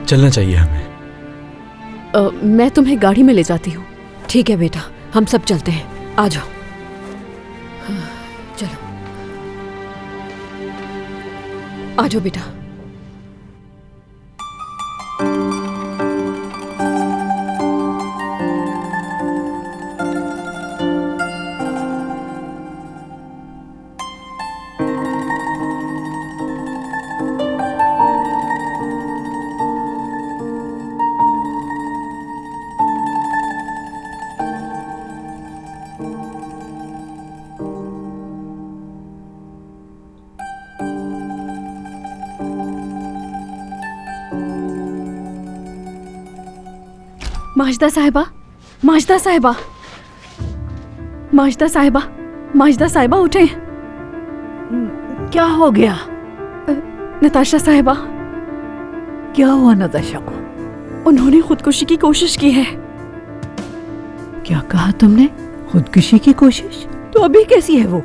चलना चाहिए हमें। मैं तुम्हें गाड़ी में ले जाती हूँ। ठीक है बेटा, हम सब चलते हैं, आ जाओ। चलो आ जाओ बेटा। माजिदा साहिबा, माजिदा साहिबा, माजिदा साहिबा, माजिदा साहिबा उठें। क्या हो गया? नताशा साहिबा। क्या हुआ नताशा को? उन्होंने खुदकुशी की कोशिश की है। क्या कहा तुमने? खुदकुशी की कोशिश? तो अभी कैसी है वो?